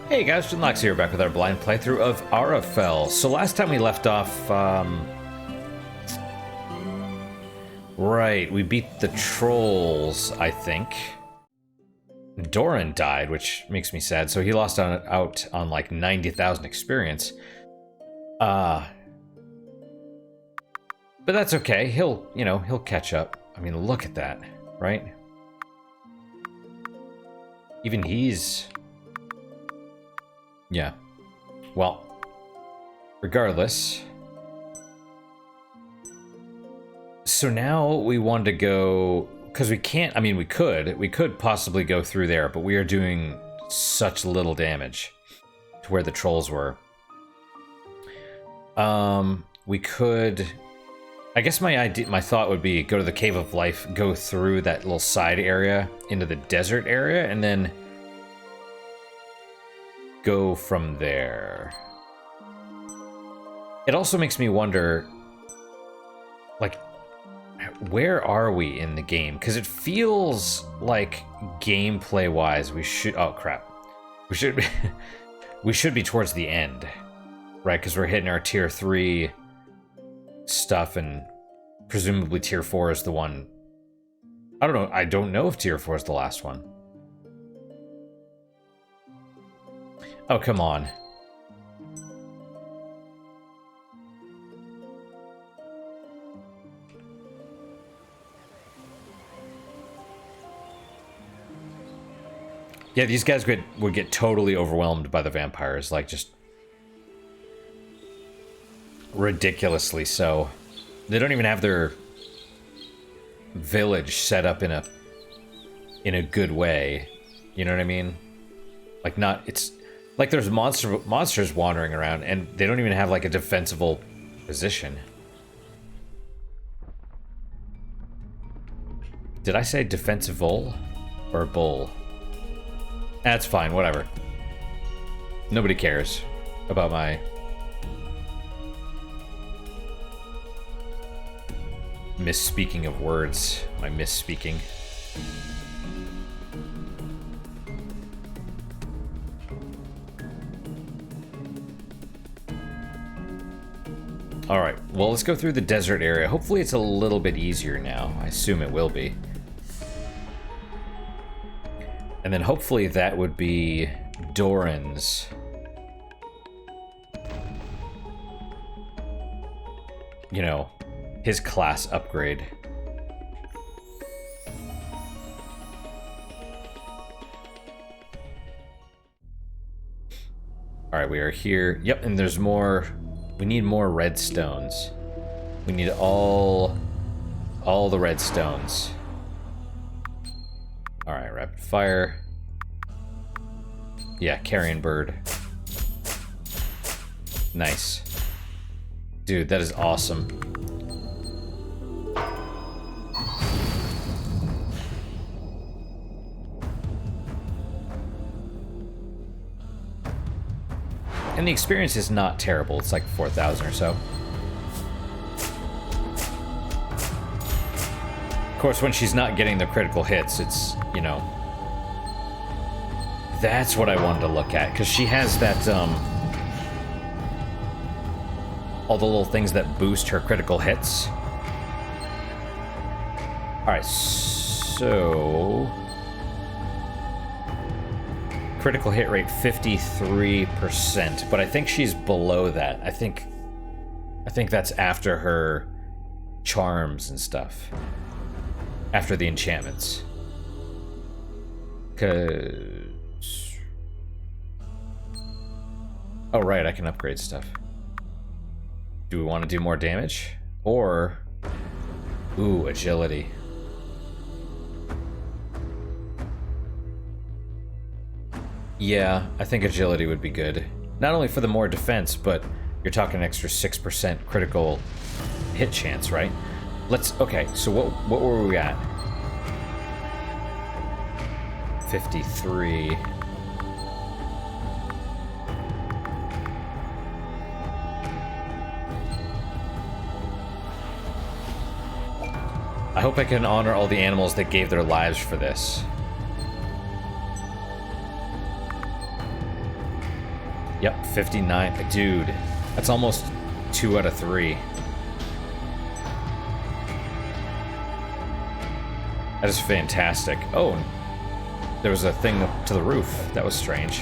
Hey guys, Jinlox here, back with our blind playthrough of Arafel. So last time we left off, right, we beat the trolls, I think. Doran died, which makes me sad, so he lost out on like 90,000 experience. But that's okay, he'll catch up. I mean, look at that, right? Even he's... Yeah. Well, regardless. So now we want to go, because we can't, I mean, we could possibly go through there, but we are doing such little damage to where the trolls were. We could, I guess my thought would be go to the Cave of Life, go through that little side area into the desert area, and then go from there. It also makes me wonder, like, where are we in the game? Because it feels like gameplay-wise we should... Oh, crap. We should be towards the end, right? Because we're hitting our tier 3 stuff, and presumably tier 4 is the one... I don't know. I don't know if tier 4 is the last one. Oh, come on. Yeah, these guys would get totally overwhelmed by the vampires, like just ridiculously so. They don't even have their village set up in a good way. You know what I mean? Like, not, it's like there's monsters wandering around, and they don't even have like a defensible position. Did I say defensible or bull? That's fine, whatever. Nobody cares about my misspeaking of words, my misspeaking. Alright, well, let's go through the desert area. Hopefully it's a little bit easier now. I assume it will be. And then hopefully that would be Doran's... you know, his class upgrade. Alright, we are here. Yep, and there's more... We need more red stones. We need all the red stones. Alright, rapid fire. Yeah, carrion bird. Nice. Dude, that is awesome. And the experience is not terrible. It's like 4,000 or so. Of course, when she's not getting the critical hits, it's, you know... That's what I wanted to look at, because she has that, all the little things that boost her critical hits. Alright, so... Critical hit rate 53%, but I think she's below that. I think that's after her charms and stuff. After the enchantments. 'Cause... Oh right, I can upgrade stuff. Do we want to do more damage? Or... Ooh, agility. Yeah, I think agility would be good. Not only for the more defense, but you're talking an extra 6% critical hit chance, right? Okay, so what were we at? 53. I hope I can honor all the animals that gave their lives for this. Yep, 59. Dude, that's almost 2 out of 3. That is fantastic. Oh, there was a thing up to the roof. That was strange.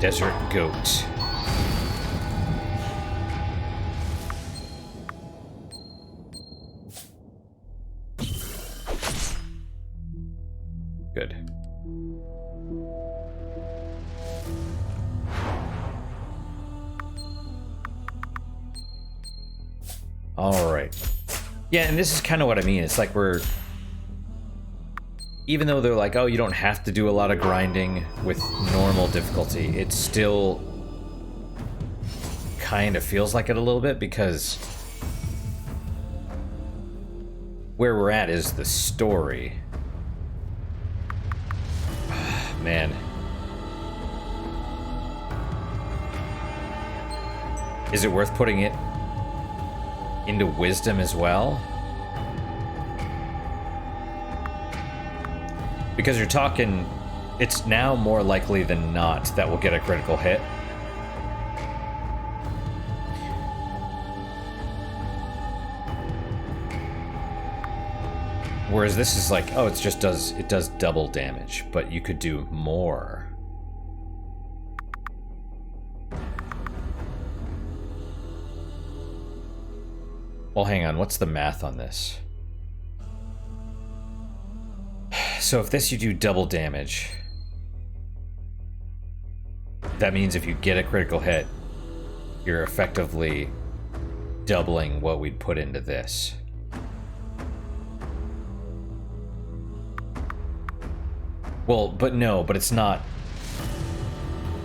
Desert goat. Good. All right. Yeah, and this is kind of what I mean. It's like we're... Even though they're like, oh, you don't have to do a lot of grinding with normal difficulty, it still kind of feels like it a little bit, because where we're at is the story. Man. Is it worth putting it into wisdom as well? Because you're talking, it's now more likely than not that we'll get a critical hit. Whereas this is like, oh, it does double damage, but you could do more. Well, hang on, what's the math on this? So if this you do double damage, that means if you get a critical hit, you're effectively doubling what we'd put into this. Well, but no, but it's not.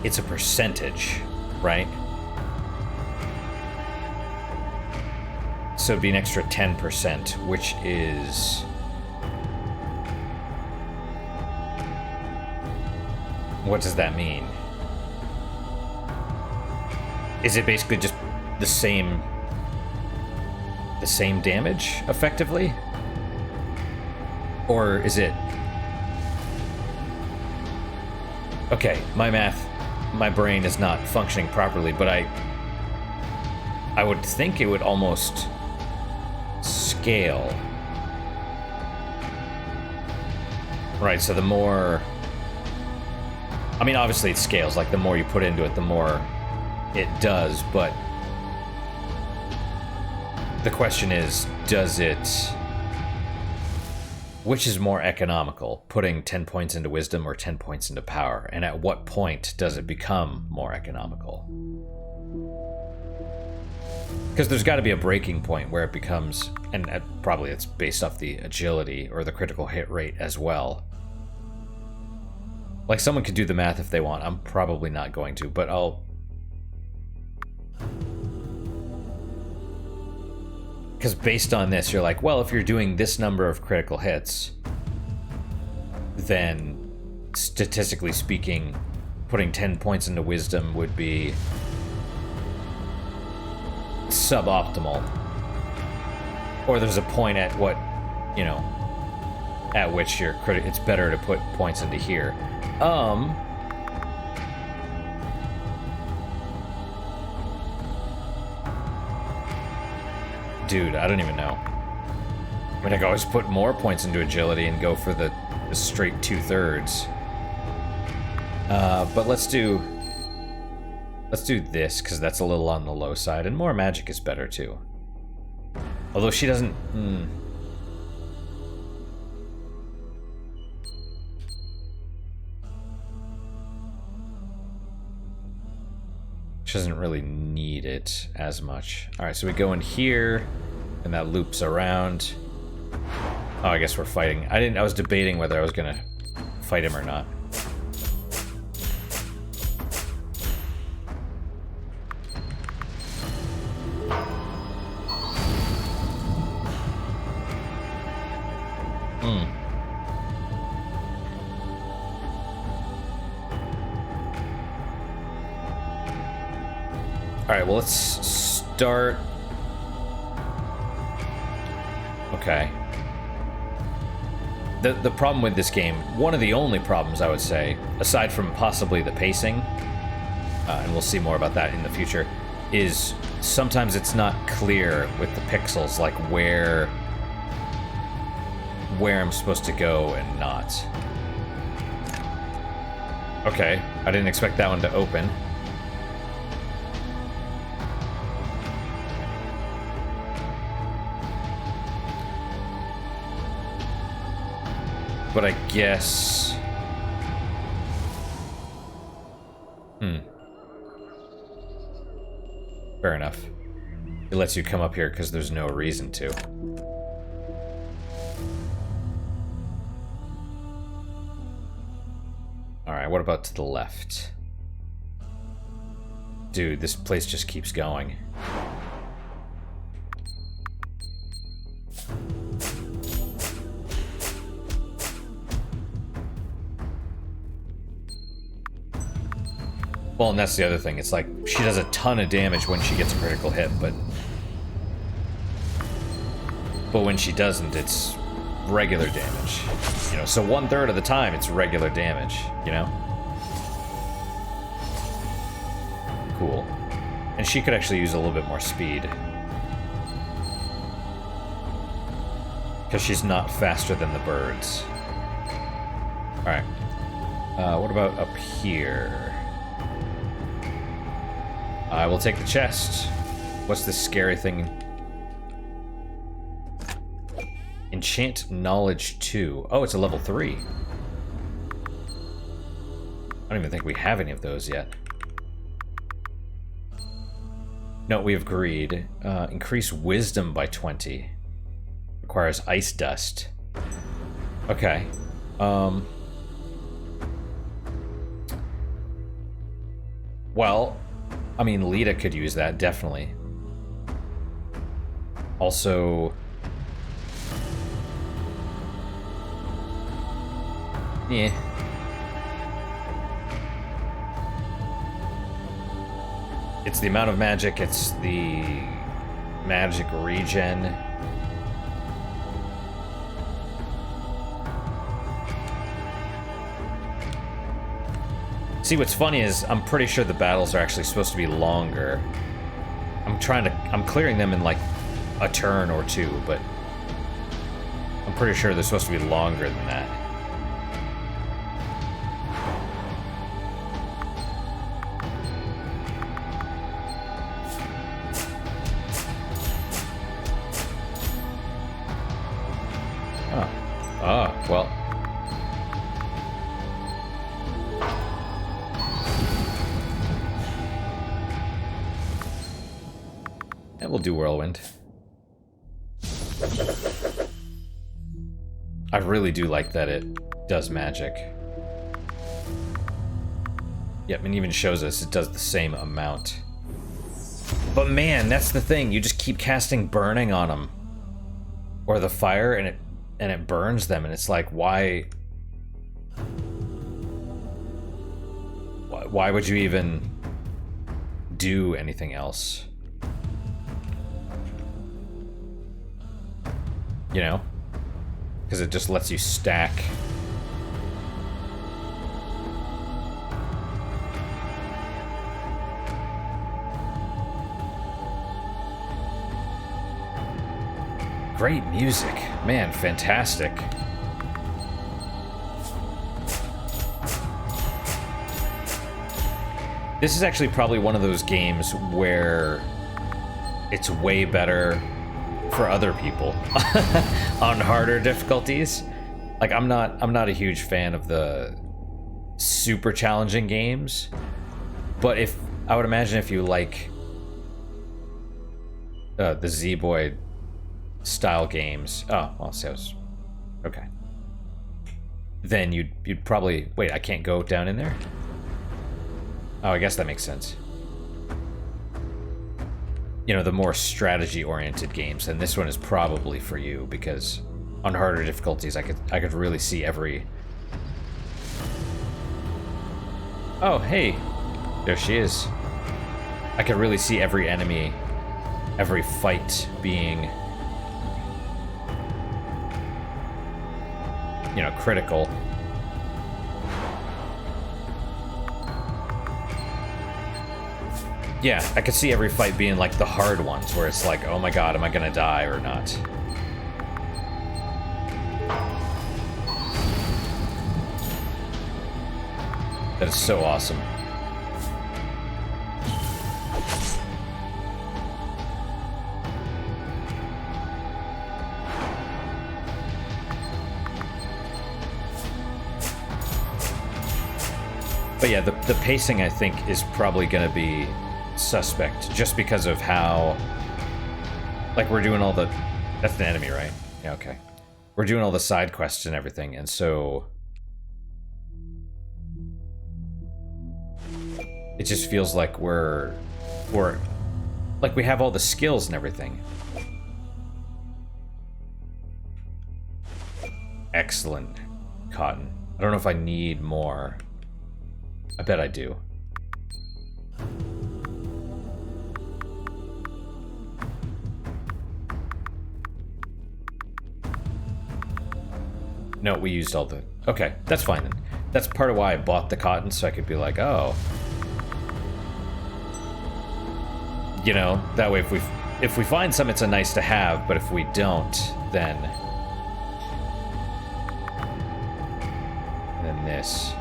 It's a percentage, right? So it'd be an extra 10%, which is... What does that mean? Is it basically just the same damage, effectively? Or is it... Okay, my brain is not functioning properly, but I would think it would almost scale. Right, so the more... I mean, obviously it scales, like the more you put into it, the more it does, but the question is, does it... Which is more economical, putting 10 points into wisdom or 10 points into power? And at what point does it become more economical? Because there's got to be a breaking point where it becomes, and probably it's based off the agility or the critical hit rate as well. Like, someone could do the math if they want. I'm probably not going to, but I'll... Because based on this, you're like, well, if you're doing this number of critical hits, then statistically speaking, putting 10 points into wisdom would be suboptimal. Or there's a point at what, you know, at which you're it's better to put points into here. Dude, I don't even know. I mean, I could always put more points into agility and go for the straight 2/3. But let's do this, because that's a little on the low side, and more magic is better too. Although she doesn't... She doesn't really need it as much. Alright, so we go in here, and that loops around. Oh, I guess we're fighting. I was debating whether I was gonna fight him or not. Alright, well, let's start Okay. The problem with this game, one of the only problems I would say, aside from possibly the pacing, and we'll see more about that in the future, is sometimes it's not clear with the pixels, like where I'm supposed to go and not. Okay, I didn't expect that one to open. But I guess... Fair enough. It lets you come up here because there's no reason to. Alright, what about to the left? Dude, this place just keeps going. Well, and that's the other thing. It's like, she does a ton of damage when she gets a critical hit, but when she doesn't, it's regular damage. You know, so 1/3 of the time, it's regular damage, you know? Cool. And she could actually use a little bit more speed. Because she's not faster than the birds. Alright. What about up here? I will take the chest. What's this scary thing? Enchant Knowledge 2. Oh, it's a level 3. I don't even think we have any of those yet. No, we have Greed. Increase Wisdom by 20. Requires Ice Dust. Okay. Well, I mean, Lita could use that, definitely. Also... yeah. It's the amount of magic, it's the magic regen. See, what's funny is I'm pretty sure the battles are actually supposed to be longer. I'm clearing them in like a turn or two, but I'm pretty sure they're supposed to be longer than that. Well. And we'll do Whirlwind. I really do like that it does magic. Yep, and even shows us it does the same amount. But man, that's the thing. You just keep casting Burning on them. Or the fire, and it burns them, and it's like, why would you even do anything else? You know? Because it just lets you stack. Great music. Man, fantastic. This is actually probably one of those games where it's way better for other people on harder difficulties. Like, I'm not a huge fan of the super challenging games, but I would imagine if you like the Z-Boy style games. Oh, well, so okay. Then you'd probably wait. I can't go down in there. Oh, I guess that makes sense. You know, the more strategy-oriented games, then this one is probably for you, because on harder difficulties, I could really see every. Oh, hey, there she is. I could really see every enemy, every fight being you know, critical. Yeah, I could see every fight being like the hard ones, where it's like, oh my god, am I gonna die or not? That is so awesome. But yeah, the pacing, I think, is probably going to be suspect, just because of how... Like, we're doing all the... That's the enemy, right? Yeah, okay. We're doing all the side quests and everything, and so... It just feels like we're... Like, we have all the skills and everything. Excellent. Cotton. I don't know if I need more... I bet I do. No, we used all the... Okay, that's fine then. That's part of why I bought the cotton, so I could be like, oh... You know, that way if we find some, it's a nice to have, but if we don't, then... And then this...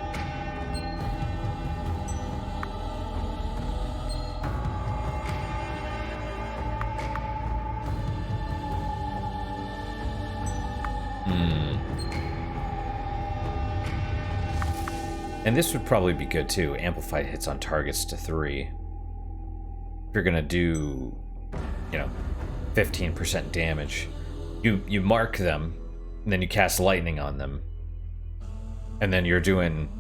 And this would probably be good too. Amplified hits on targets to 3. If you're gonna do, you know, 15% damage, you mark them, and then you cast lightning on them, and then you're doing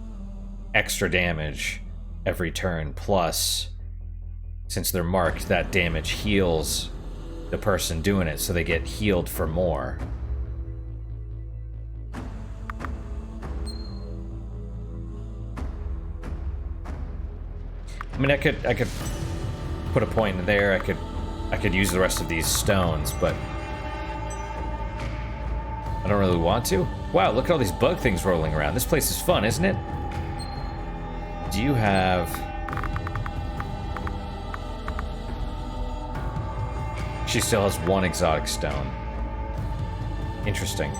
extra damage every turn. Plus, since they're marked, that damage heals the person doing it, so they get healed for more. I mean, I could put a point in there. I could use the rest of these stones, but I don't really want to. Wow, look at all these bug things rolling around. This place is fun, isn't it? Do you have... She still has 1 exotic stone. Interesting.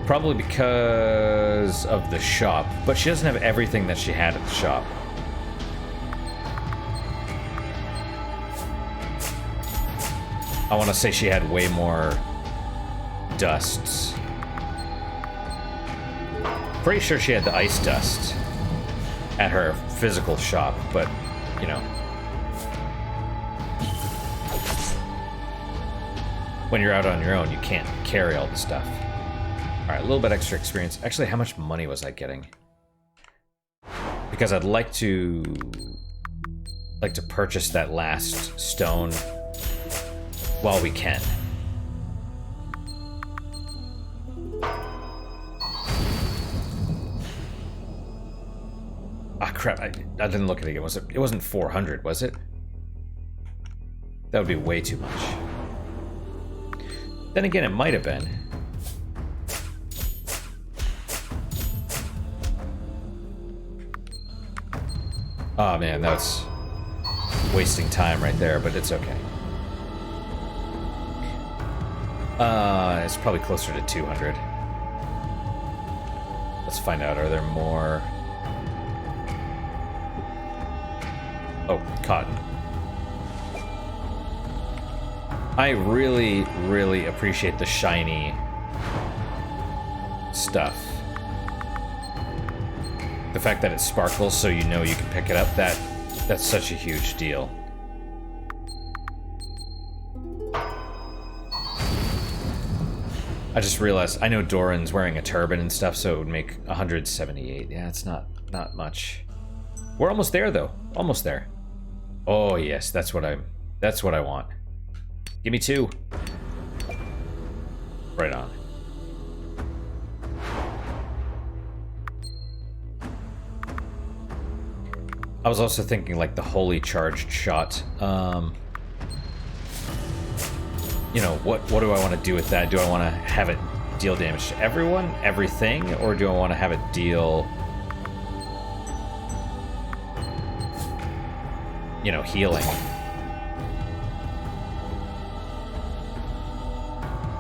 Probably because of the shop, but she doesn't have everything that she had at the shop. I want to say she had way more dusts. Pretty sure she had the ice dust at her physical shop, but, you know. When you're out on your own, you can't carry all the stuff. Alright, a little bit extra experience. Actually, how much money was I getting? Because I'd like to purchase that last stone while we can. Ah, crap, I didn't look at it again. It wasn't 400, was it? That would be way too much. Then again, it might have been. Oh man, that's wasting time right there, but it's okay. It's probably closer to 200. Let's find out, are there more? Oh, cotton. I really, really appreciate the shiny stuff. The fact that it sparkles so you know you can pick it up, that's such a huge deal. I just realized, I know Doran's wearing a turban and stuff, so it would make 178. Yeah, it's not much. We're almost there though. Almost there. Oh yes, that's what I want. Give me 2. Right on. I was also thinking like the holy charged shot. You know, what do I want to do with that? Do I want to have it deal damage to everyone, everything, or do I want to have it deal, you know, healing?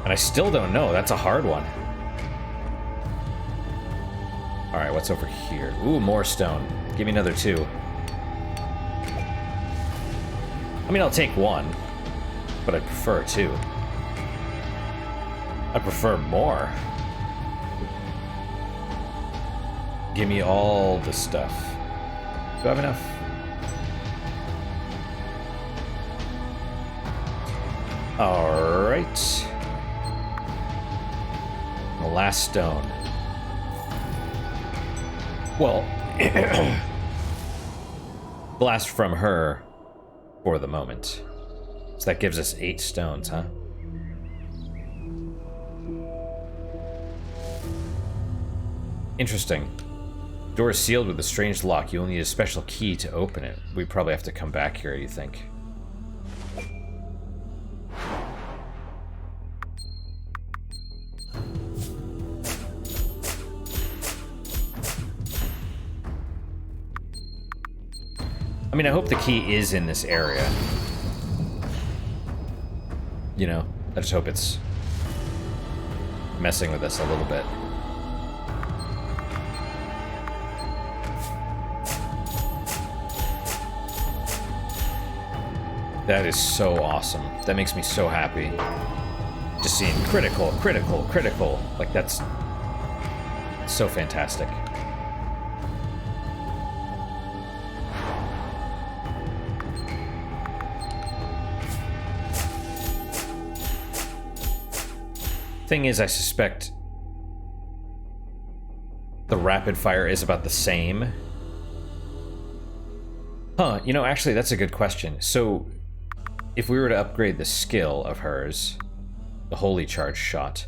And I still don't know. That's a hard one. Alright, what's over here? Ooh, more stone. Give me another 2. I mean, I'll take 1, but I prefer 2. I prefer more. Give me all the stuff. Do I have enough? Alright. The last stone. Well, blast from her for the moment. So that gives us 8 stones, huh? Interesting. Door is sealed with a strange lock. You'll need a special key to open it. We probably have to come back here, you think? I mean, I hope the key is in this area. You know, I just hope it's messing with us a little bit. That is so awesome. That makes me so happy. Just seeing critical, critical, critical. Like, that's so fantastic. Thing is, I suspect the rapid fire is about the same. Huh, you know, actually, that's a good question. So, if we were to upgrade the skill of hers, the Holy Charge shot,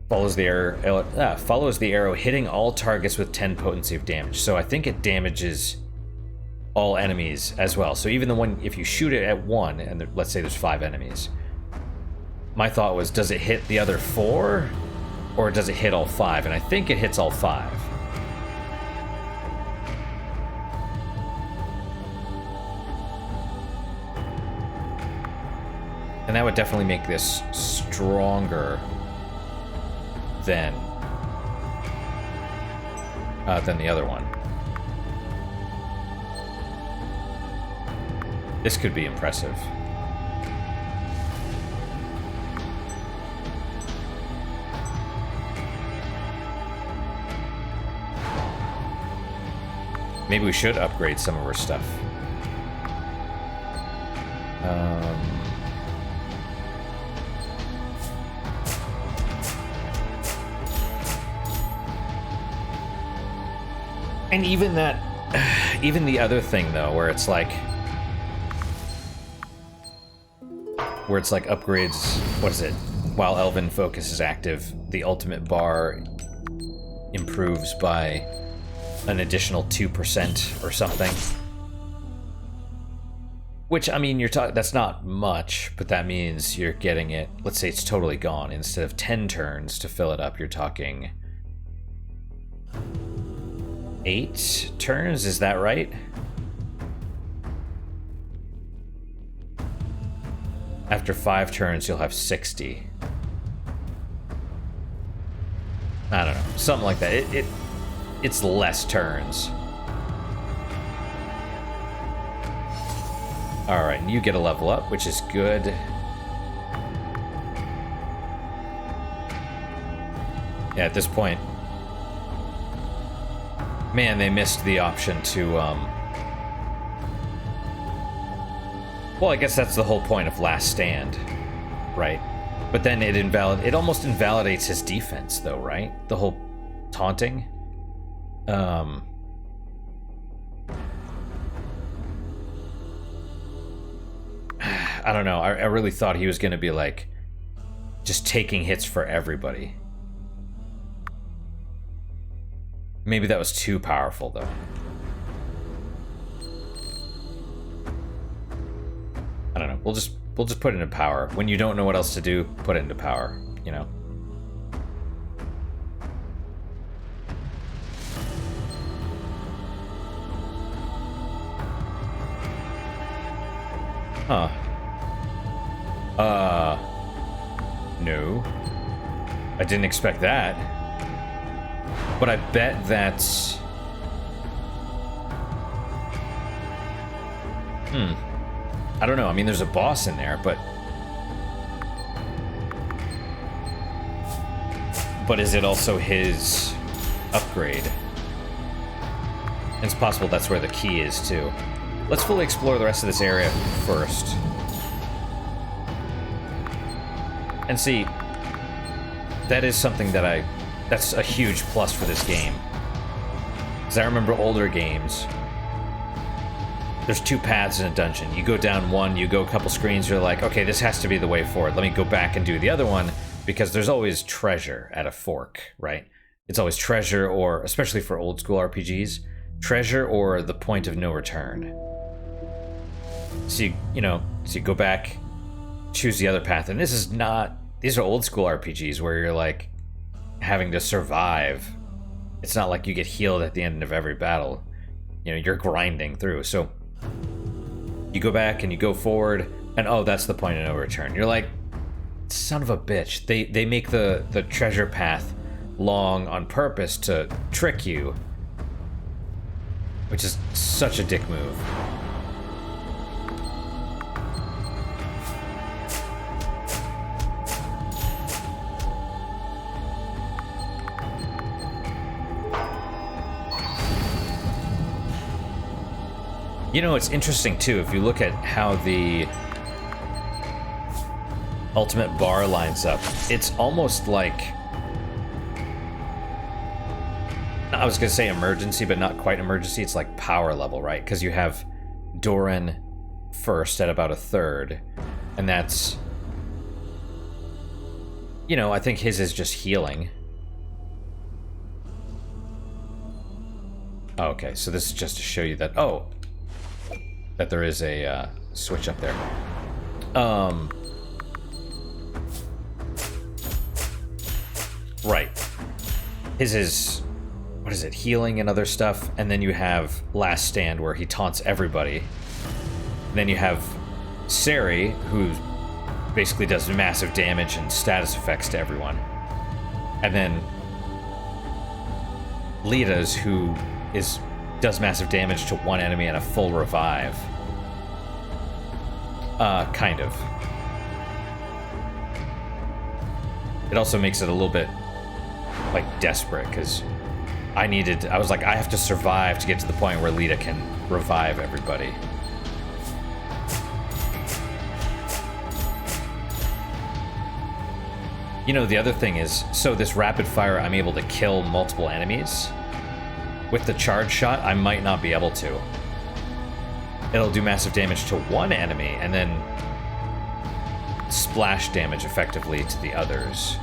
follows the arrow hitting all targets with 10 potency of damage. So I think it damages all enemies as well. So even the one, if you shoot it at 1, and there, let's say there's 5 enemies, my thought was, does it hit the other 4, or does it hit all 5? And I think it hits all 5. And that would definitely make this stronger than the other one. This could be impressive. Maybe we should upgrade some of our stuff. And even that, even the other thing though, where it's like upgrades, what is it? While Elven Focus is active, the ultimate bar improves by an additional 2% or something. Which, I mean, that's not much, but that means you're getting it, let's say it's totally gone. Instead of 10 turns to fill it up, you're talking 8 turns, is that right? After 5 turns, you'll have 60. I don't know, something like that. It's less turns. All right, and you get a level up, which is good. Yeah, at this point, man, they missed the option to, well, I guess that's the whole point of Last Stand, right? But then it almost invalidates his defense, though, right? The whole taunting. I don't know. I really thought he was going to be, like, just taking hits for everybody. Maybe that was too powerful, though. I don't know. We'll just put it into power. When you don't know what else to do, put it into power. you know. Huh. No. I didn't expect that. But I bet that's... I don't know. I mean, there's a boss in there, but... But is it also his upgrade? It's possible that's where the key is, too. Let's fully explore the rest of this area first. And see, that is something that that's a huge plus for this game. Because I remember older games, there's 2 paths in a dungeon. You go down one, you go a couple screens, you're like, okay, this has to be the way forward. Let me go back and do the other one, because there's always treasure at a fork, right? It's always treasure, or, especially for old school RPGs, treasure or the point of no return. So you go back, choose the other path, and these are old school RPGs where you're like having to survive. It's not like you get healed at the end of every battle. You're grinding through. So you go back and you go forward, and oh, that's the point of no return. You're like, son of a bitch. They make the treasure path long on purpose to trick you, which is such a dick move. It's interesting, too, if you look at how the ultimate bar lines up. It's almost like... I was going to say emergency, but not quite emergency. It's like power level, right? Because you have Doran first at about 1/3, and that's... I think his is just healing. Oh, okay, so this is just to show you that... Oh! That there is a switch up there. Right. His is... What is it? Healing and other stuff. And then you have Last Stand, where he taunts everybody. And then you have Sari, who basically does massive damage and status effects to everyone. And then Lita's, who does massive damage to one enemy and a full revive. Kind of. It also makes it a little bit, like, desperate, because I was like, I have to survive to get to the point where Lita can revive everybody. The other thing is, so this rapid fire, I'm able to kill multiple enemies. With the charge shot, I might not be able to. It'll do massive damage to one enemy, and then splash damage effectively to the others.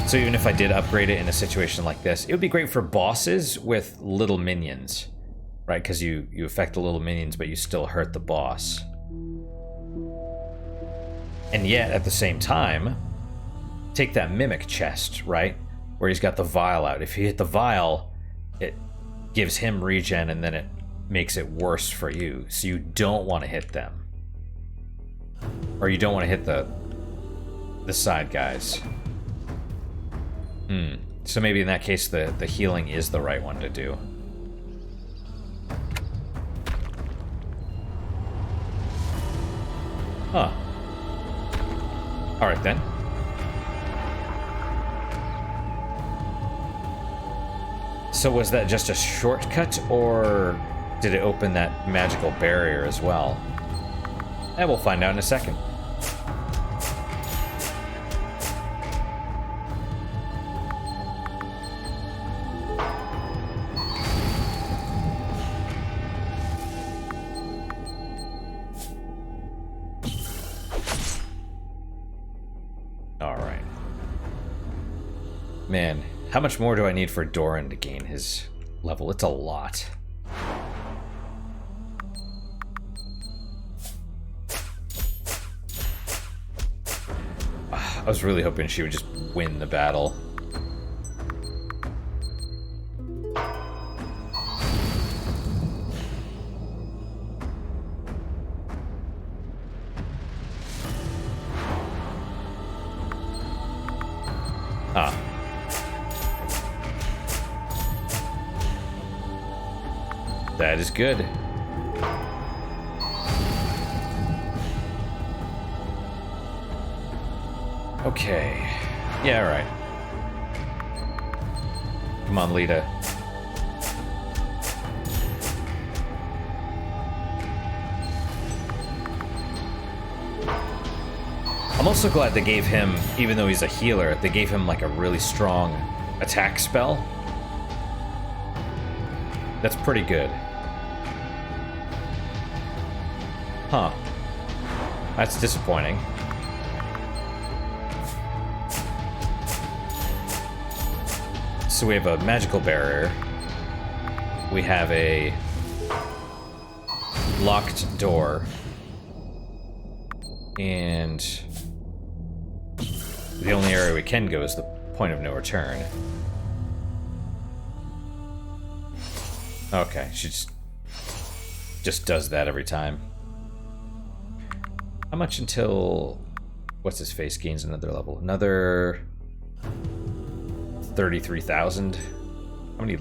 So even if I did upgrade it in a situation like this, it would be great for bosses with little minions, right? Because you affect the little minions, but you still hurt the boss. And yet, at the same time, take that Mimic chest, right? Where he's got the vial out. If you hit the vial, it gives him regen, and then it makes it worse for you. So you don't want to hit them. Or you don't want to hit the side guys. So maybe in that case, the healing is the right one to do. Huh. Alright then. So was that just a shortcut, or did it open that magical barrier as well? And we'll find out in a second. Alright. Man, how much more do I need for Doran to gain his level? It's a lot. I was really hoping she would just win the battle. Ah. That is good. Okay. Yeah, right. Come on, Lita. I'm also glad they gave him, even though he's a healer, they gave him like a really strong attack spell. That's pretty good. Huh. That's disappointing. So we have a magical barrier. We have a locked door. And the only area we can go is the point of no return. Okay, she just does that every time. How much until what's his face gains another level? Another 33,000. How many?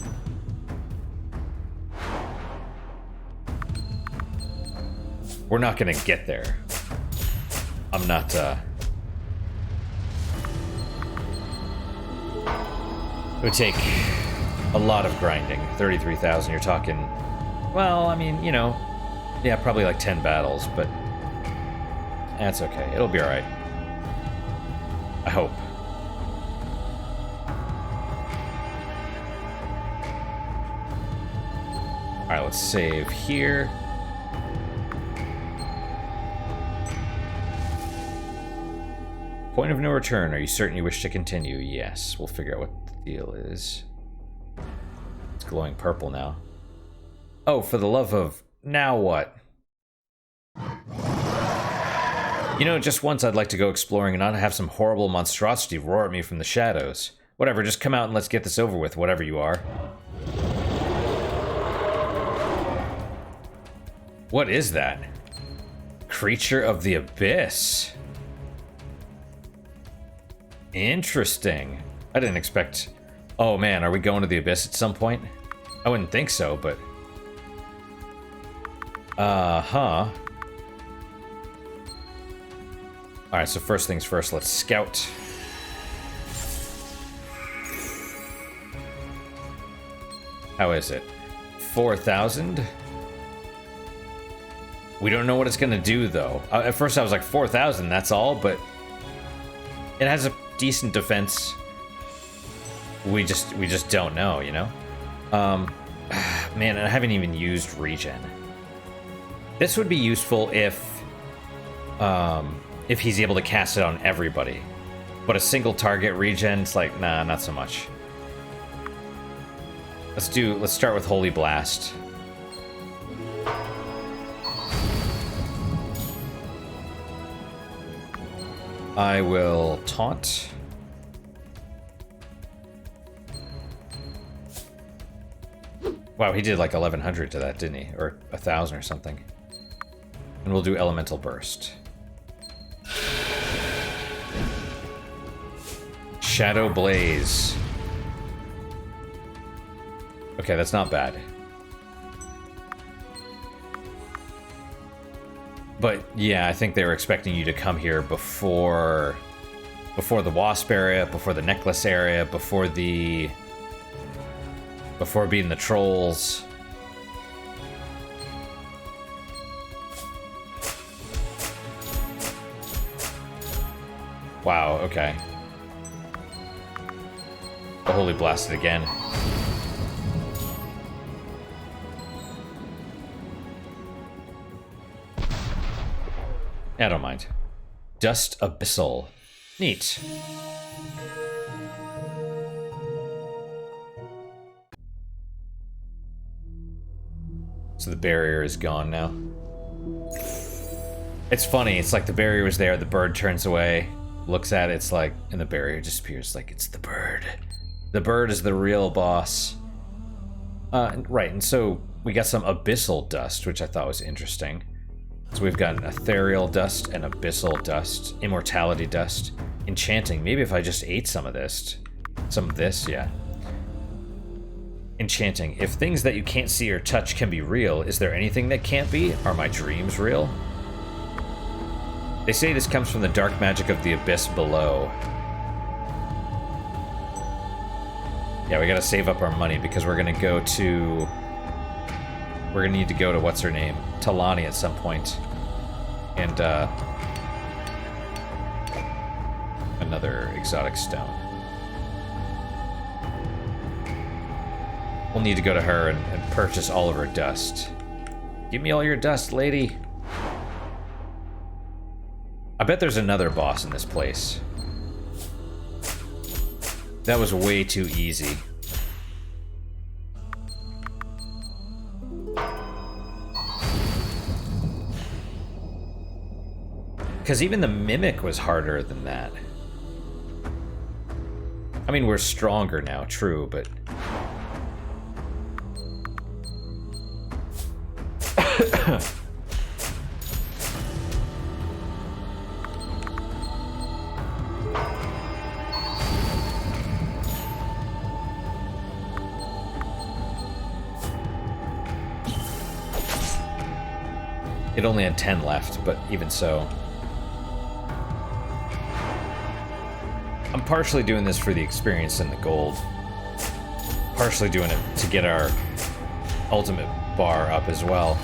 We're not gonna get there. I'm not, it would take a lot of grinding. 33,000, you're talking, well, I mean, you know, yeah, probably like 10 battles, but that's okay. It'll be alright. I hope. Alright, let's save here. Point of no return. Are you certain you wish to continue? Yes. We'll figure out what the deal is. It's glowing purple now. Oh, for the love of... Now what? You know, just once I'd like to go exploring and not have some horrible monstrosity roar at me from the shadows. Whatever, just come out and let's get this over with, whatever you are. What is that? Creature of the Abyss. Interesting. I didn't expect... Oh man, are we going to the Abyss at some point? I wouldn't think so, but... Uh-huh. Alright, so first things first, let's scout. How is it? 4,000? We don't know what it's gonna do, though. At first I was like, 4,000, that's all, but... It has a decent defense. We just don't know, you know? Man, I haven't even used regen. This would be useful if he's able to cast it on everybody. But a single target regen's like, nah, not so much. Let's start with Holy Blast. I will taunt. Wow, he did like 1,100 to that, didn't he? Or 1,000 or something. And we'll do Elemental Burst. Shadow Blaze. Okay, that's not bad. But yeah, I think they were expecting you to come here before the Wasp area, before the Necklace area, before beating the Trolls. Wow, okay. The Holy Blasted again. I don't mind. Dust Abyssal. Neat. So the barrier is gone now. It's funny, it's like the barrier was there, the bird turns away, Looks at it, it's like, and the barrier disappears. Like, it's the bird. The bird is the real boss. Right, and so we got some abyssal dust, which I thought was interesting. So we've got an ethereal dust and abyssal dust, immortality dust, enchanting. Maybe if I just ate some of this. Some of this, yeah. Enchanting. If things that you can't see or touch can be real, is there anything that can't be? Are my dreams real? They say this comes from the dark magic of the abyss below. Yeah, we gotta save up our money because we're gonna go to... We're gonna need to go to, what's her name? Talani at some point. And, another exotic stone. We'll need to go to her and purchase all of her dust. Give me all your dust, lady. I bet there's another boss in this place. That was way too easy. Because even the Mimic was harder than that. I mean, we're stronger now, true, but... It only had 10 left, but even so. I'm partially doing this for the experience and the gold. Partially doing it to get our ultimate bar up as well.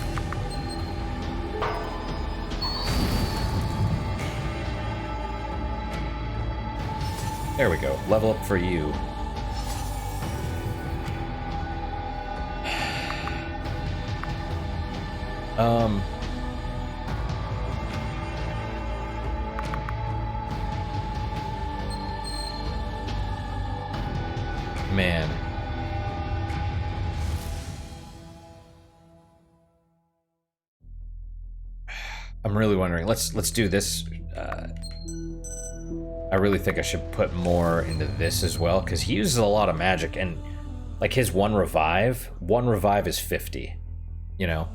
There we go. Level up for you. Man. I'm really wondering. Let's do this. I really think I should put more into this as well, because he uses a lot of magic, and like his one revive is 50, you know?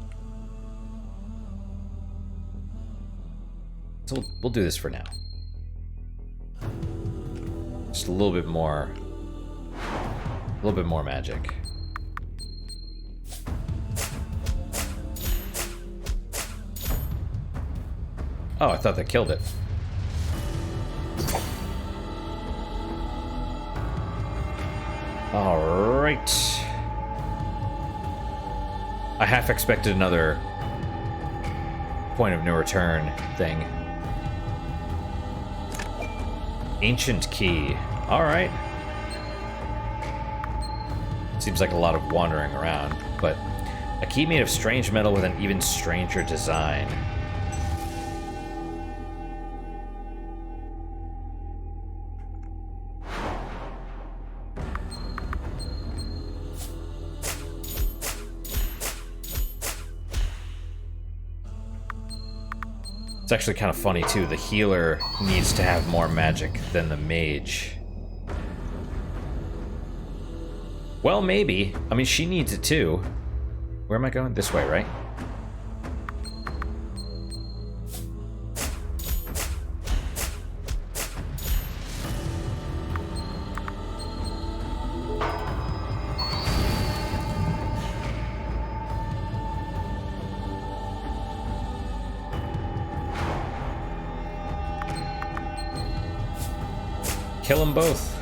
So we'll do this for now. Just a little bit more magic. Oh, I thought that killed it. All right. I half expected another point of no return thing. Ancient key. All right. Seems like a lot of wandering around, but a key made of strange metal with an even stranger design. It's actually kind of funny too. The healer needs to have more magic than the mage. Well, maybe. I mean, she needs it too. Where am I going? This way, right? Kill them both.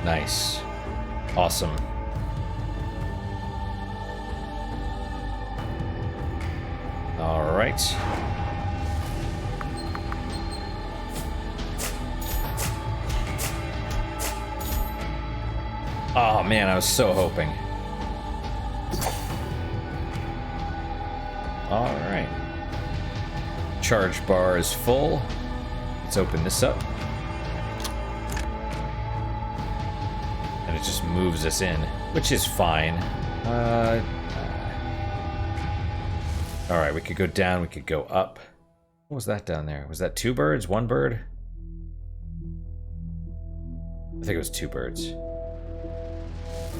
Nice. Awesome. All right. Oh man, I was so hoping. All right. Charge bar is full. Let's open this up. And it just moves us in, which is fine. All right, we could go down, we could go up. What was that down there? Was that 2 birds? 1 bird? I think it was 2 birds.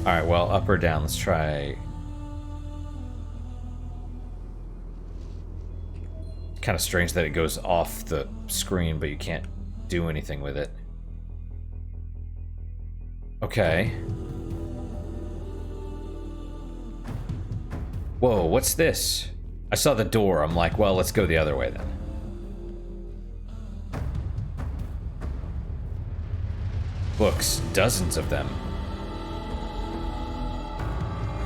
Alright, well, up or down? Let's try... Kind of strange that it goes off the screen, but you can't do anything with it. Okay. Whoa, what's this? I saw the door. I'm like, well, let's go the other way then. Books, dozens of them.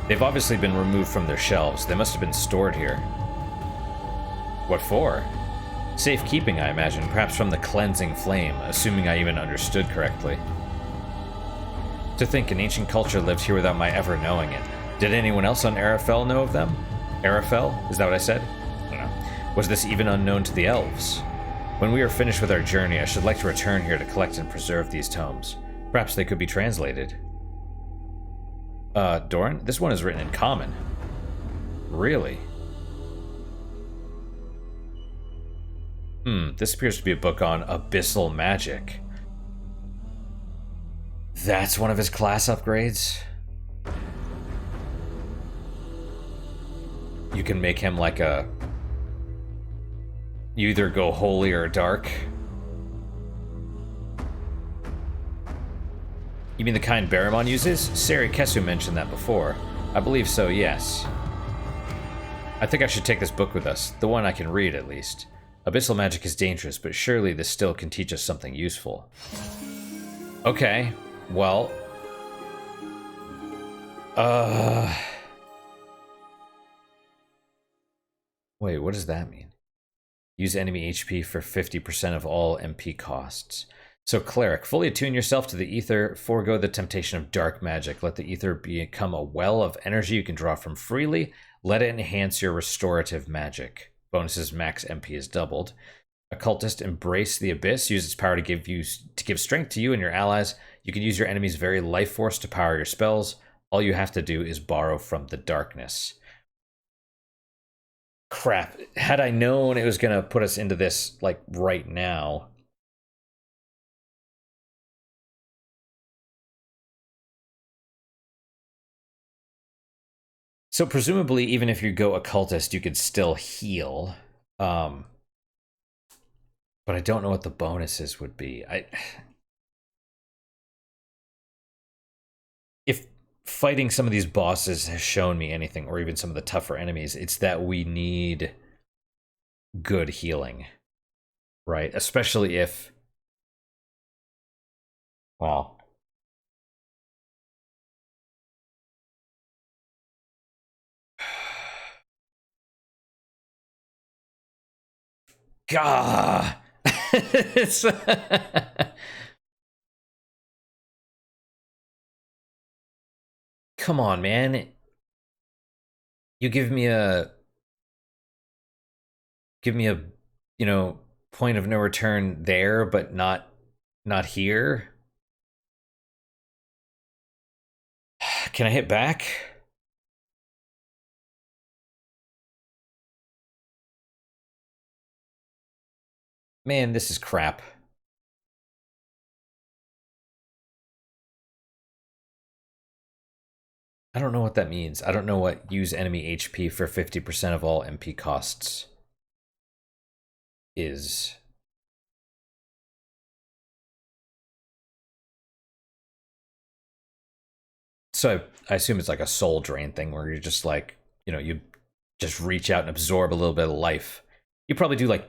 They've obviously been removed from their shelves. They must have been stored here. What for? Safekeeping, I imagine, perhaps from the cleansing flame, assuming I even understood correctly. To think an ancient culture lived here without my ever knowing it. Did anyone else on Arafel know of them? Arafel? Is that what I said? I don't know. Was this even unknown to the elves? When we are finished with our journey, I should like to return here to collect and preserve these tomes. Perhaps they could be translated. Doran? This one is written in common. Really? This appears to be a book on abyssal magic. That's one of his class upgrades? You can make him like a... You either go holy or dark. You mean the kind Barramon uses? Sari Kesu mentioned that before. I believe so, yes. I think I should take this book with us. The one I can read, at least. Abyssal magic is dangerous, but surely this still can teach us something useful. Okay, well... Wait, what does that mean? Use enemy HP for 50% of all MP costs. So, Cleric, fully attune yourself to the ether, forego the temptation of dark magic. Let the ether become a well of energy you can draw from freely. Let it enhance your restorative magic. Bonuses max MP is doubled. Occultist, embrace the abyss. Use its power to give strength to you and your allies. You can use your enemy's very life force to power your spells. All you have to do is borrow from the darkness. Crap. Had I known it was going to put us into this, like, right now... So presumably, even if you go occultist, you could still heal. But I don't know what the bonuses would be. If fighting some of these bosses has shown me anything, or even some of the tougher enemies, it's that we need good healing, right? Especially if... Well... Gah! Come on, man. You give me a, you know, point of no return there, but not here. Can I hit back? Man, this is crap. I don't know what that means. I don't know what use enemy HP for 50% of all MP costs is. So I assume it's like a soul drain thing where you're just like, you know, you just reach out and absorb a little bit of life. You probably do like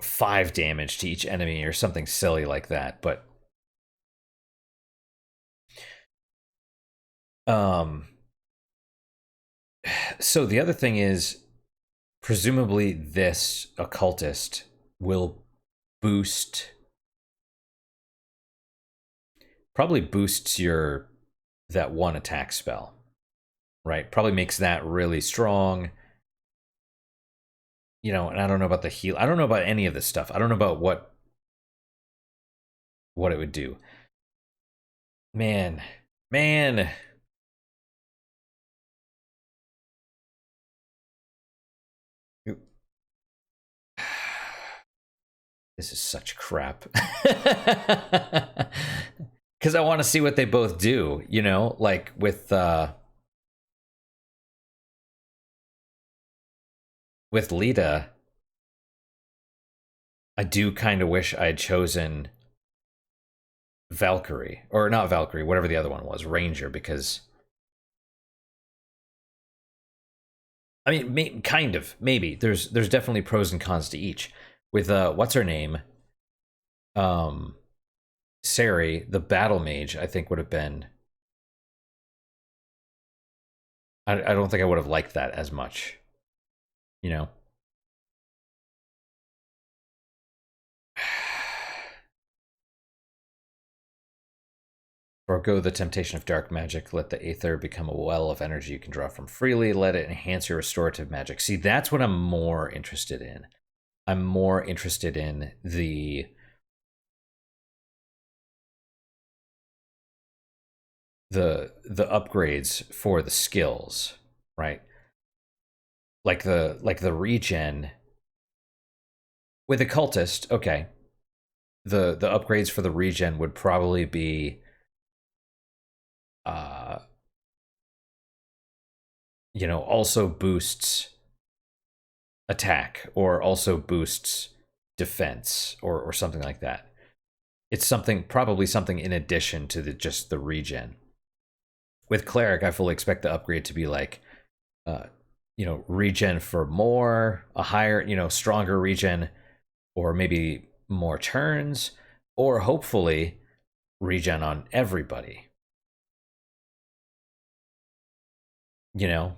5 damage to each enemy or something silly like that, but so the other thing is, presumably this occultist will boost, probably boosts your, that one attack spell, right? Probably makes that really strong. You know, and I don't know about the heal. I don't know about any of this stuff. I don't know about what it would do. Man. This is such crap. Because I want to see what they both do, you know? Like, with Lita, I do kind of wish I had chosen Valkyrie. Or not Valkyrie, whatever the other one was, Ranger, because... I mean, kind of, maybe. There's definitely pros and cons to each. With, what's her name? Sari, the battle mage, I think would have been... I don't think I would have liked that as much. You know? Forgo the temptation of dark magic. Let the Aether become a well of energy you can draw from freely. Let it enhance your restorative magic. See, that's what I'm more interested in. I'm more interested in the upgrades for the skills, right? Like the regen with a cultist. Okay, the upgrades for the regen would probably be you know, also boosts attack or also boosts defense or something like that. It's something, probably something in addition to just the regen. With cleric, I fully expect the upgrade to be like, you know, regen for more, a higher, you know, stronger regen, or maybe more turns, or hopefully regen on everybody. You know,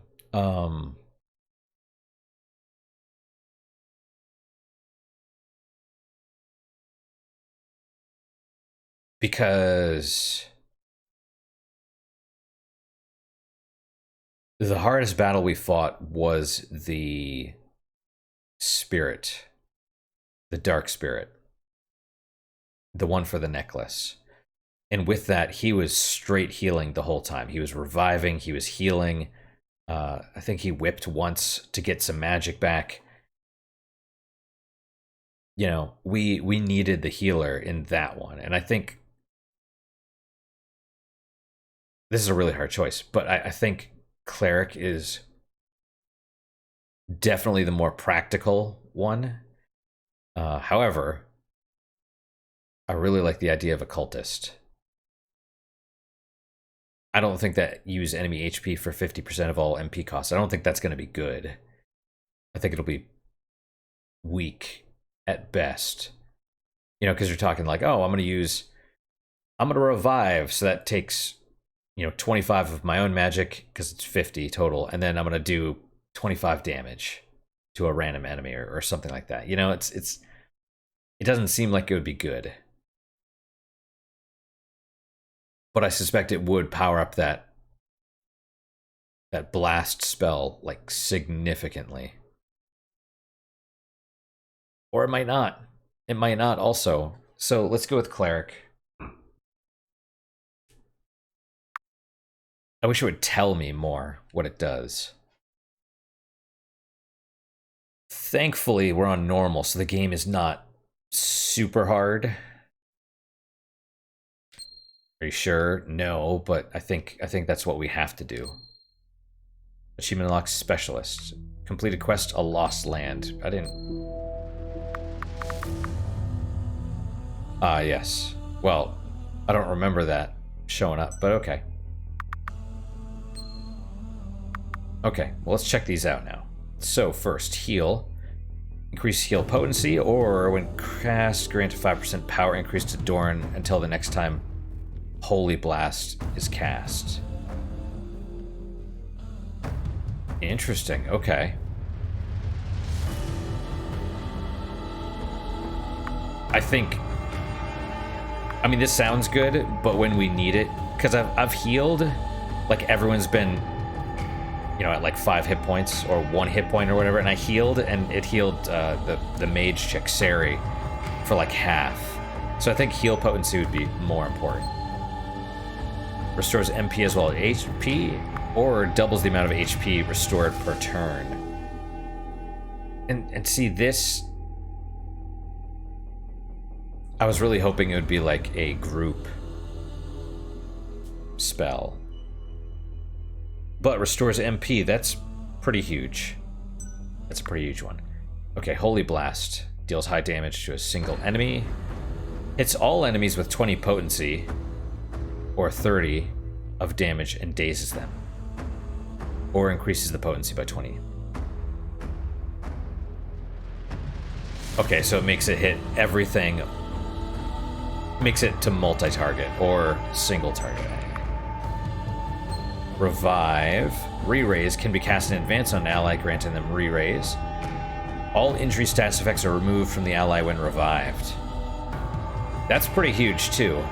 because the hardest battle we fought was the spirit, the dark spirit, the one for the necklace. And with that, he was straight healing the whole time. He was reviving, he was healing. I think he whipped once to get some magic back. You know, we needed the healer in that one. And I think this is a really hard choice, but I think cleric is definitely the more practical one. However, I really like the idea of a cultist. I don't think that use enemy HP for 50% of all MP costs. I don't think that's going to be good. I think it'll be weak at best. You know, because you're talking like, oh, I'm going to revive, so that takes, you know, 25 of my own magic, because it's 50 total, and then I'm going to do 25 damage to a random enemy or something like that. You know, it doesn't seem like it would be good. But I suspect it would power up that blast spell, like, significantly. Or it might not. It might not also. So let's go with cleric. I wish it would tell me more what it does. Thankfully, we're on normal, so the game is not super hard. Are you sure? No, but I think that's what we have to do. Achievement unlocked specialist. Completed quest, A Lost Land. I didn't... Ah, yes. Well, I don't remember that showing up, but okay. Okay, well, let's check these out now. So, first, heal. Increase heal potency, or when cast, grant a 5% power increase to Doran until the next time Holy Blast is cast. Interesting, okay. I mean, this sounds good, but when we need it, because I've healed, like, everyone's been, you know, at like 5 hit points or 1 hit point or whatever, and I healed, and it healed the mage chick, Sari, for like half. So I think heal potency would be more important. Restores MP as well as HP, or doubles the amount of HP restored per turn. And see, this I was really hoping it would be like a group spell. But restores MP, that's pretty huge. That's a pretty huge one. Okay, Holy Blast. Deals high damage to a single enemy. Hits all enemies with 20 potency, or 30 of damage, and dazes them. Or increases the potency by 20. Okay, so it makes it hit everything. Makes it to multi-target, or single target. Revive. Re-raise can be cast in advance on an ally, granting them re-raise. All injury status effects are removed from the ally when revived. That's pretty huge, too.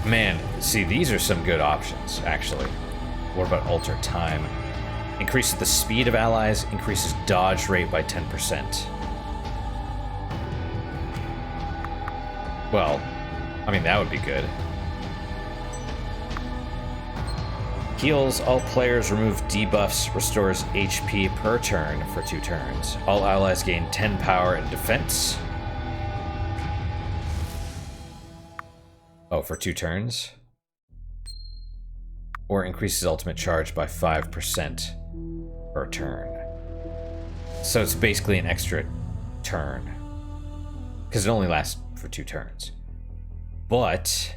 Man, see, these are some good options, actually. What about Alter Time? Increases the speed of allies, increases dodge rate by 10%. Well, I mean, that would be good. Heals all players, remove debuffs, restores HP per turn for 2 turns. All allies gain 10 power and defense. Oh, for 2 turns? Or increases ultimate charge by 5% per turn. So it's basically an extra turn. Because it only lasts for 2 turns. But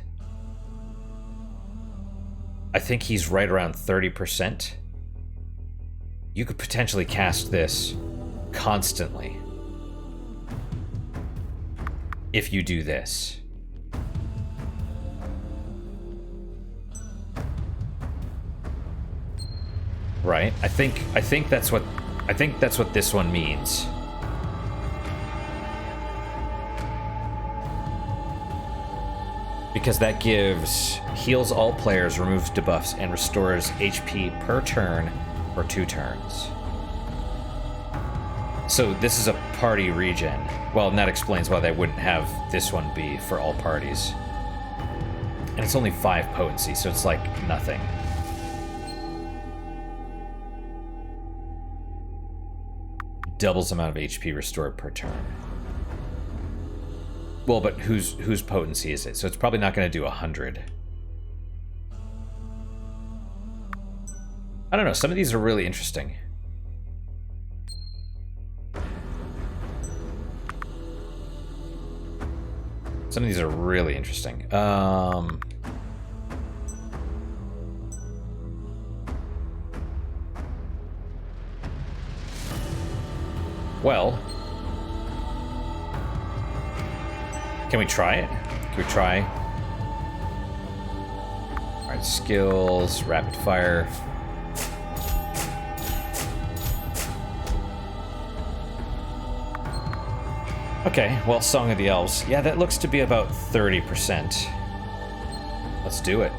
I think he's right around 30%. You could potentially cast this constantly if you do this. Right? I think that's what this one means. Because that gives heals all players, removes debuffs, and restores HP per turn for 2 turns. So this is a party regen. Well, and that explains why they wouldn't have this one be for all parties. And it's only 5 potency, so it's like nothing. Doubles the amount of HP restored per turn. Well, but whose potency is it? So it's probably not going to do 100. I don't know. Some of these are really interesting. Some of these are really interesting. Well, can we try it? Can we try? All right, skills, rapid fire. Okay, well, Song of the Elves. Yeah, that looks to be about 30%. Let's do it.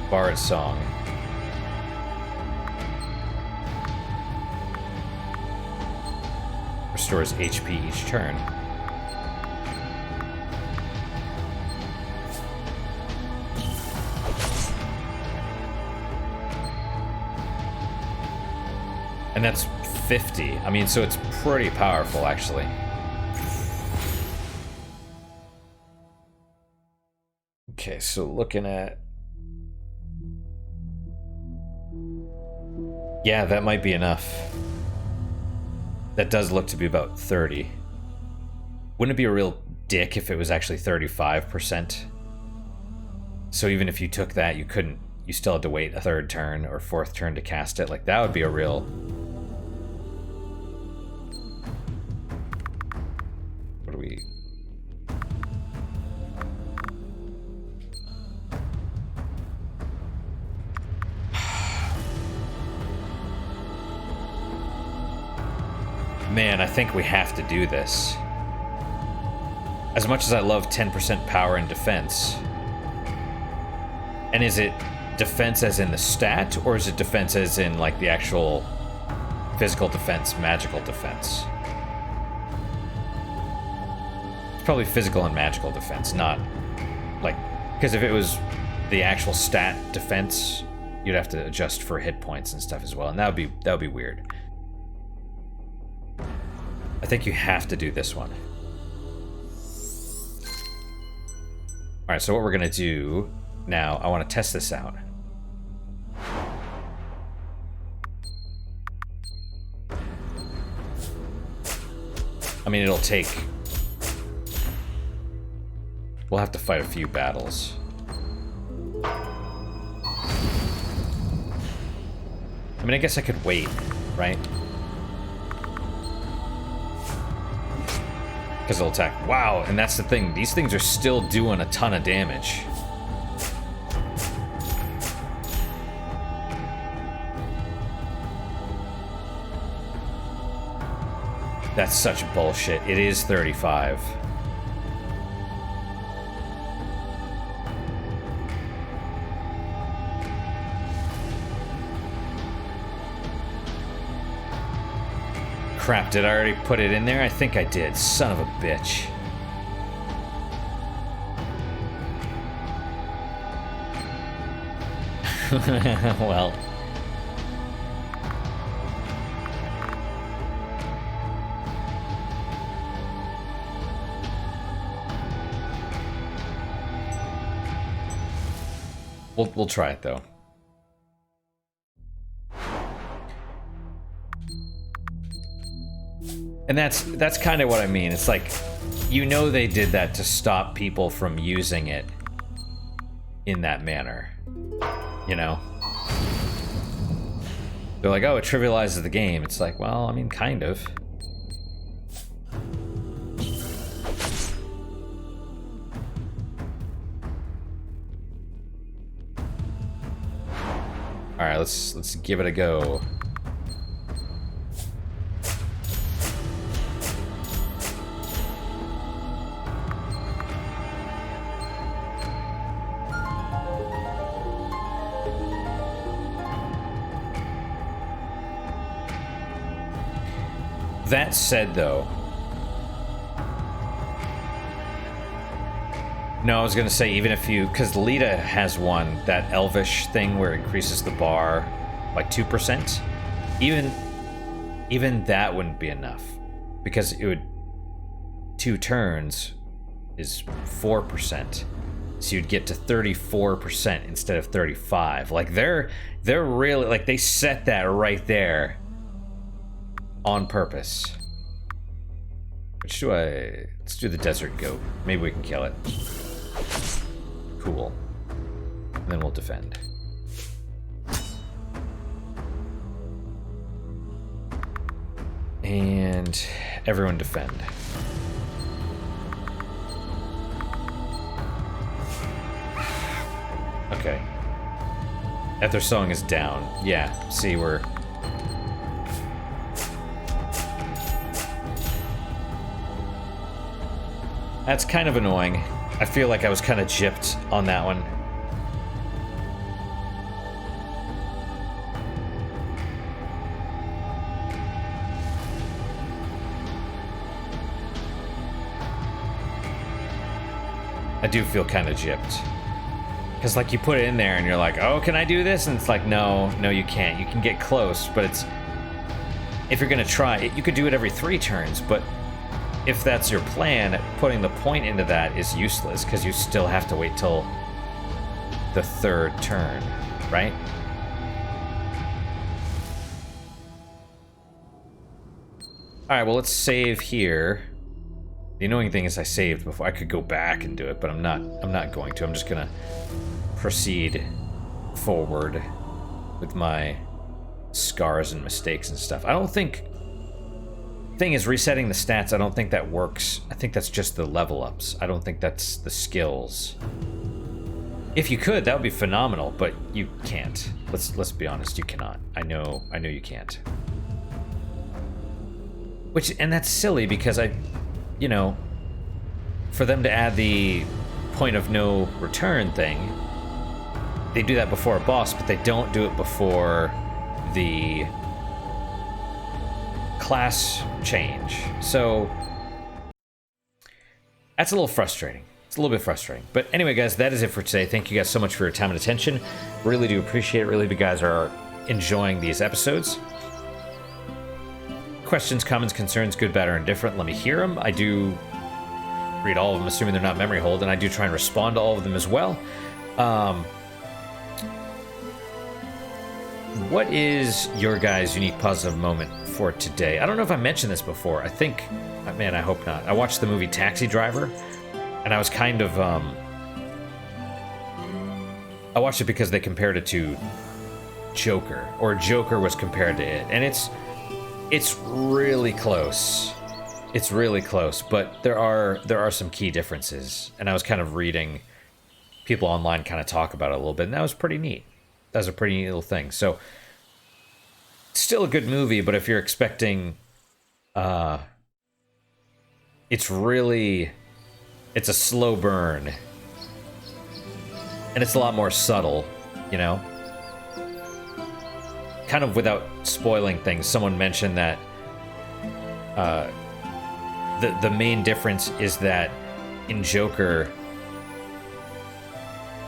Bard Song. Restores HP each turn. And that's 50. I mean, so it's pretty powerful, actually. Okay, so looking at... Yeah, that might be enough. That does look to be about 30. Wouldn't it be a real dick if it was actually 35%? So even if you took that, you couldn't... You still had to wait a 3rd turn or 4th turn to cast it. Like, that would be a real... What do we... Man, I think we have to do this. As much as I love 10% power and defense. And is it defense as in the stat, or is it defense as in, like, the actual physical defense, magical defense? It's probably physical and magical defense, not Like, because if it was the actual stat defense, you'd have to adjust for hit points and stuff as well, and that would be weird. I think you have to do this one. All right, so what we're gonna do now, I want to test this out. I mean, it'll take... We'll have to fight a few battles. I mean, I guess I could wait, right? Because it'll attack. Wow, and that's the thing. These things are still doing a ton of damage. That's such bullshit. It is 35. Crap, did I already put it in there? I think I did. Son of a bitch. Well. We'll try it though. And that's kind of what I mean. It's like, you know, they did that to stop people from using it in that manner. You know? They're like, oh, it trivializes the game. It's like, well, I mean, kind of. All right, let's give it a go. That said, though, no, I was gonna say, even if you, because Lita has one, that elvish thing where it increases the bar by 2%, even that wouldn't be enough, because it would, 2 turns is 4%, so you'd get to 34% instead of 35. Like, they're really, like, they set that right there on purpose. Which do I... Let's do the desert goat. Maybe we can kill it. Cool. And then we'll defend. And everyone defend. Okay. Ether Song is down. Yeah, see, we're... That's kind of annoying. I feel like I was kind of gypped on that one. I do feel kind of gypped. Because, like, you put it in there and you're like, oh, can I do this? And it's like, no, you can't. You can get close, but it's... If you're going to try it, you could do it every 3 turns, but... If that's your plan, putting the point into that is useless, because you still have to wait till the 3rd turn, right? Alright, well, let's save here. The annoying thing is I saved before. I could go back and do it, but I'm not going to. I'm just gonna proceed forward with my scars and mistakes and stuff. I don't think... Thing is, resetting the stats, I don't think that works. I think that's just the level ups. I don't think that's the skills. If you could, that would be phenomenal, but you can't. Let's be honest, you cannot. I know you can't. And that's silly, because you know, for them to add the point of no return thing, they do that before a boss, but they don't do it before the class change. So that's a little frustrating. It's a little bit frustrating. But anyway, guys, that is it for today. Thank you guys so much for your time and attention. Really do appreciate it. Really, you guys are enjoying these episodes. Questions, comments, concerns, good, bad, or indifferent, let me hear them. I do read all of them, assuming they're not memory hold, and I do try and respond to all of them as well. What is your guys' unique positive moment for today? I don't know if I mentioned this before. I think, man, I hope not. I watched the movie Taxi Driver, and I was kind of, I watched it because they compared it to Joker, or Joker was compared to it, and it's really close. It's really close, but there are some key differences, and I was kind of reading people online kind of talk about it a little bit, and that was pretty neat. That was a pretty neat little thing. So, still a good movie, but if you're expecting, it's a slow burn, and it's a lot more subtle, you know? Kind of without spoiling things, someone mentioned that the main difference is that in Joker,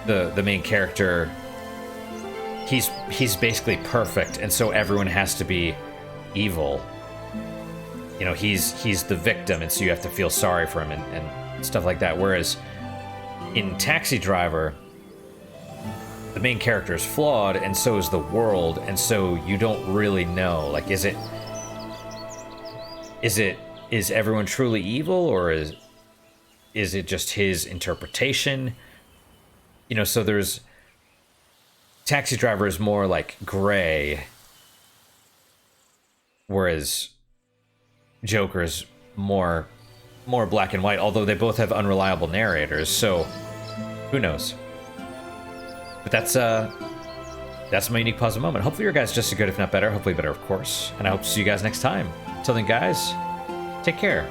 the main character, he's basically perfect, and so everyone has to be evil. You know, he's the victim, and so you have to feel sorry for him and stuff like that. Whereas in Taxi Driver, the main character is flawed, and so is the world, and so you don't really know. Like, is everyone truly evil, or is it just his interpretation? You know, so there's Taxi Driver is more like gray, whereas Joker is more black and white, although they both have unreliable narrators, so who knows? But that's my unique positive moment. Hopefully your guys just as good, if not better. Hopefully better, of course. And I hope to see you guys next time. Until then, guys, take care.